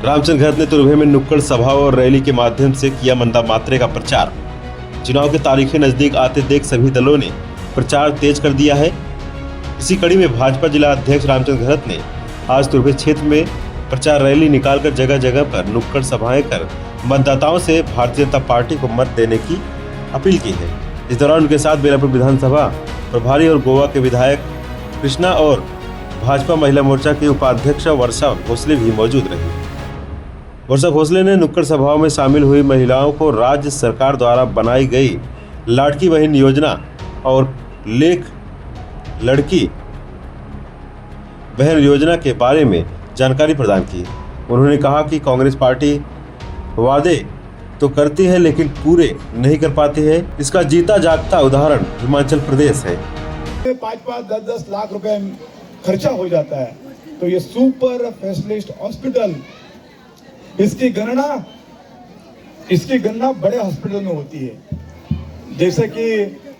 रामचंद्र घरत ने तुर्भे में नुक्कड़ सभा और रैली के माध्यम से किया मंदा मात्रे का प्रचार। चुनाव के तारीखें नजदीक आते देख सभी दलों ने प्रचार तेज कर दिया है। इसी कड़ी में भाजपा जिला अध्यक्ष रामचंद्र घरत ने आज तुर्भे क्षेत्र में प्रचार रैली निकालकर जगह जगह पर नुक्कड़ सभाएं कर मतदाताओं से भारतीय जनता पार्टी को मत देने की अपील की है। इस दौरान उनके साथ बेलापुर विधानसभा प्रभारी और गोवा के विधायक कृष्णा और भाजपा महिला मोर्चा की उपाध्यक्ष वर्षा भोसले भी मौजूद रही। वर्षा भोसले ने नुक्कड़ सभाओं में शामिल हुई महिलाओं को राज्य सरकार द्वारा बनाई गई लाड़की बहन योजना और लेख लड़की बहन योजना के बारे में जानकारी प्रदान की। उन्होंने कहा कि कांग्रेस पार्टी वादे तो करती है लेकिन पूरे नहीं कर पाती है। इसका जीता जागता उदाहरण हिमाचल प्रदेश है। 5-5, 10-10 लाख रुपए खर्चा हो जाता है, तो ये सुपर स्पेशलिस्ट हॉस्पिटल इसकी गणना बड़े हॉस्पिटल में होती है। जैसे कि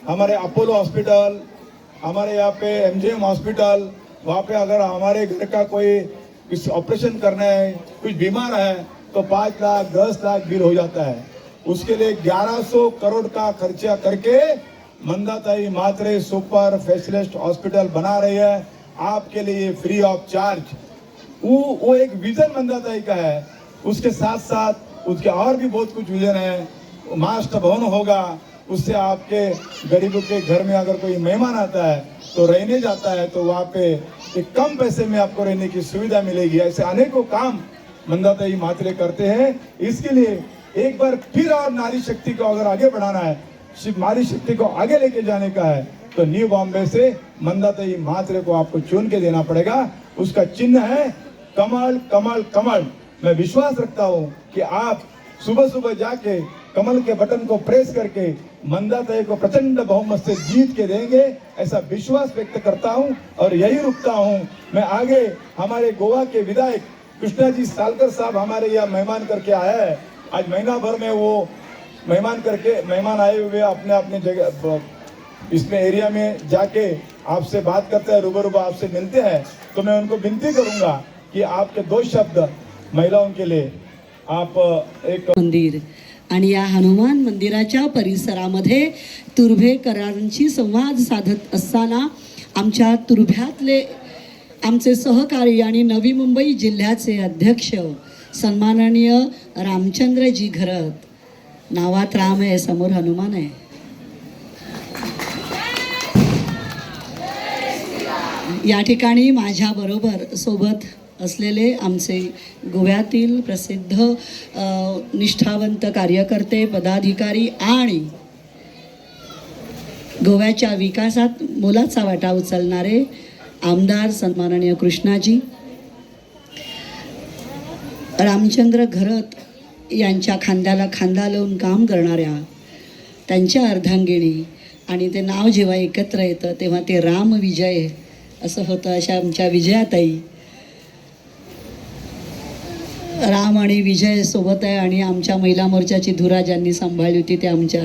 हमारे अपोलो हॉस्पिटल, हमारे यहाँ पे एमजीएम हॉस्पिटल, वहाँ पे अगर हमारे घर का कोई कुछ ऑपरेशन करना है, कुछ बीमार है, तो 5 लाख 10 लाख बिल हो जाता है। उसके लिए 1100 करोड़ का खर्चा करके मंदाताई मात्रे सुपर स्पेशलिस्ट हॉस्पिटल बना रही है आपके लिए फ्री ऑफ चार्ज। वो एक विजन मंदाताई का है। उसके साथ साथ उसके और भी बहुत कुछ विजन है। मास्टर भवन होगा, उससे आपके गरीबों के घर में अगर कोई मेहमान आता है तो रहने जाता है तो वहाँ पे एक कम पैसे में आपको रहने की सुविधा मिलेगी। ऐसे अनेकों काम मंदाताई मात्रे करते हैं। इसके लिए एक बार फिर और नारी शक्ति को अगर आगे बढ़ाना है, सिर्फ नारी शक्ति को आगे लेके जाने का है, तो न्यू बॉम्बे से मंदाताई मात्रे को आपको चुन के देना पड़ेगा। उसका चिन्ह है कमल कमल कमल। मैं विश्वास रखता हूँ कि आप सुबह सुबह जाके कमल के बटन को प्रेस करके मंदाताई को प्रचंड बहुमत से जीत के देंगे, ऐसा विश्वास व्यक्त करता हूँ और यही रुकता हूँ। मैं आगे हमारे गोवा के विधायक कृष्णा जी सालकर साहब हमारे यहाँ मेहमान करके आया है। आज महीना भर में वो मेहमान आए हुए अपने अपने जगह इसमें एरिया में जाके आपसे बात करते हैं, रूबरू आपसे मिलते हैं। तो मैं उनको विनती करूंगा कि आपके 2 शब्द महिलाओं के लिए आप एक मंदिर आणि या हनुमान मंदिराच्या परिसरामध्ये तुर्भेकरांशी संवाद साधत असताना आमच्या तुर्भ्यातले आमचे सहकारी आणि नवी मुंबई जिल्ह्याचे अध्यक्ष सन्माननीय रामचंद्रजी घरत, नावात राम आहे, समोर हनुमान आहे, या ठिकाणी माझ्या बरोबर सोबत असलेले आमचे गोव्यातील प्रसिद्ध निष्ठावंत कार्यकर्ते, पदाधिकारी आणि गोव्याच्या विकासात मोलाचा वाटा उचलणारे आमदार सन्माननीय कृष्णाजी, रामचंद्र घरत यांच्या खांद्याला खांदा लावून काम करणाऱ्या त्यांच्या अर्धांगिणी, आणि ते नाव जेव्हा एकत्र येतं तेव्हा ते राम विजय असं होतं। अशा आमच्या विजयाताई, राम आणि विजय सोबत आहे। आणि आमच्या महिला मोर्चाची धुरा ज्यांनी सांभाळली होती ते आमच्या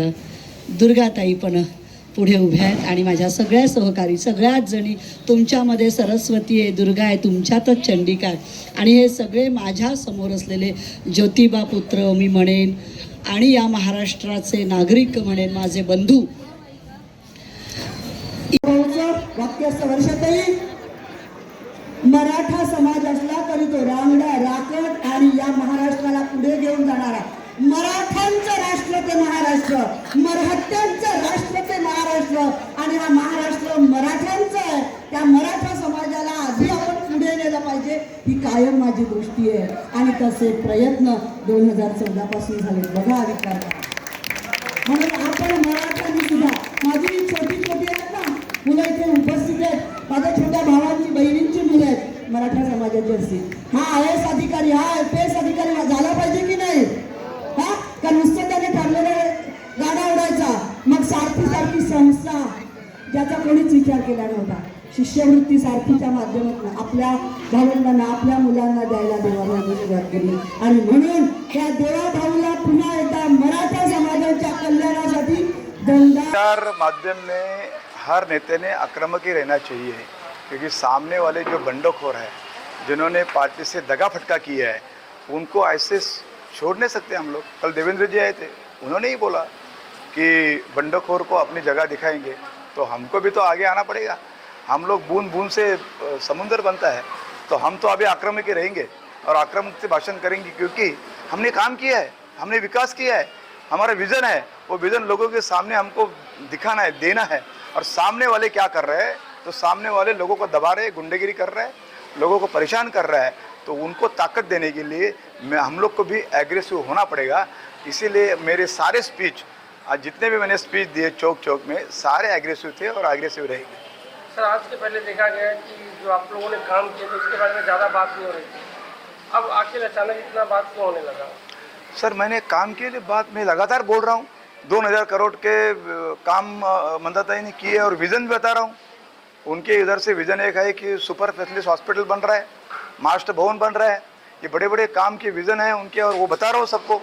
दुर्गाताई पण पुढे उभ्या आहेत। आणि माझ्या सगळ्या सहकारी, सगळ्याच जणी, तुमच्यामध्ये सरस्वती आहे, दुर्गा आहे, तुमच्यातच चंडिका आहे। आणि हे सगळे माझ्या समोर असलेले ज्योतिबा पुत्र मी म्हणेन, आणि या महाराष्ट्राचे नागरिक म्हणेन, माझे बंधू। वाक्य वर्षातही मराठा समाज असला तरी तो रांगडा राखत आणि या महाराष्ट्राला पुढे घेऊन जाणारा, मराठ्यांचं राष्ट्र ते महाराष्ट्र, मराठ्यांचं राष्ट्र ते महाराष्ट्र, आणि हा महाराष्ट्र मराठ्यांचा आहे। त्या मराठा समाजाला आधी आपण पुढे नेलं पाहिजे, ही कायम माझी दृष्टी आहे। आणि तसे प्रयत्न 2014 पासून झाले बघा विचार करा। म्हणून आपण मराठ्यांनी सुद्धा, माझी छोटी आहेत ना मुलं इथे उपस्थित आहेत, माझ्या छोट्या भावांची बहिणींची मुलं आहेत मराठा समाजाची असतील, हा IAS अधिकारी, हा IPS अधिकारी झाला पाहिजे की नाही? हा का नुसतं त्याने ठरलेले गाडा उडायचा, मग सारखी संस्था ज्याचा कोणीच विचार केला नव्हता, शिष्यवृत्ती सारखीच्या माध्यमातून आपल्या भावंडांना, आपल्या मुलांना द्यायला देवाभाऊने सुरुवात केली। आणि म्हणून त्या देवाभाऊला पुन्हा एकदा मराठा समाजाच्या कल्याणासाठी दंडार माध्यम में हर नेता ने आक्रामक ही रहना चाहिए, क्योंकि सामने वाले जो बंडखोर है, जिन्होंने पार्टी से दगा फटका किया है, उनको ऐसे छोड़ नहीं सकते हम लोग। कल देवेंद्र जी आए थे, उन्होंने ही बोला कि बंडखोर को अपनी जगह दिखाएंगे, तो हमको भी तो आगे आना पड़ेगा। हम लोग बूंद बूंद से समुंदर बनता है, तो हम तो अभी आक्रामक ही रहेंगे और आक्रामक से भाषण करेंगे, क्योंकि हमने काम किया है, हमने विकास किया है, हमारा विज़न है। वो विज़न लोगों के सामने हमको दिखाना है, देना है। और सामने वाले क्या कर रहे हैं, तो सामने वाले लोगों को दबा रहे, गुंडेगिरी कर रहे हैं, लोगों को परेशान कर रहा है। तो उनको ताकत देने के लिए हम लोग को भी एग्रेसिव होना पड़ेगा। इसीलिए मेरे सारे स्पीच, आज जितने भी मैंने स्पीच दिए चौक चौक में, सारे एग्रेसिव थे और एग्रेसिव रहेंगे। सर, आज के पहले देखा गया कि जो आप लोगों ने काम किया था उसके बारे में ज़्यादा बात नहीं हो रही थी, अब आखिर अचानक इतना बात क्यों होने लगा? सर, मैंने काम के लिए बात मैं लगातार बोल रहा हूँ। 2000 करोड़ के काम मंदाताई ने किए और विज़न भी बता रहा हूँ। उनके इधर से विज़न एक है कि सुपर स्पेशलिस्ट हॉस्पिटल बन रहा है, मास्टर भवन बन रहा है, ये बड़े बड़े काम के विज़न है उनके, और वो बता रहा हूँ सबको।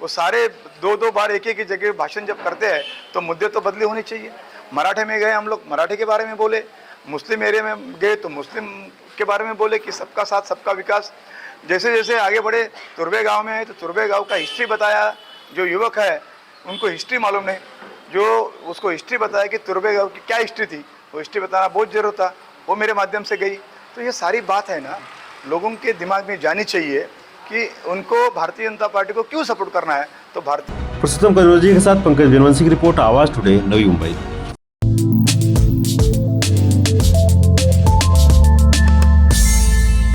वो सारे दो बार एक ही जगह भाषण जब करते हैं तो मुद्दे तो बदली होनी चाहिए। मराठे में गए हम लोग, मराठे के बारे में बोले, मुस्लिम एरिया में गए तो मुस्लिम के बारे में बोले कि सबका साथ सबका विकास। जैसे जैसे आगे बढ़े, तुर्बे गांव में आए तो तुर्बे गांव का हिस्ट्री बताया। जो युवक है उनको हिस्ट्री मालूम नहीं, जो उसको हिस्ट्री बताया कि तुर्बे गांव की क्या हिस्ट्री थी, वो हिस्ट्री बताना बहुत जरूरत था, वो मेरे माध्यम से गई। तो ये सारी बात है ना, लोगों के दिमाग में जानी चाहिए कि उनको भारतीय जनता पार्टी को क्यों सपोर्ट करना है। तो भारतीय पुरुषोत्तम कन्नौजी के साथ पंकज वेनवंशी की रिपोर्ट, आवाज टुडे, नवी मुंबई।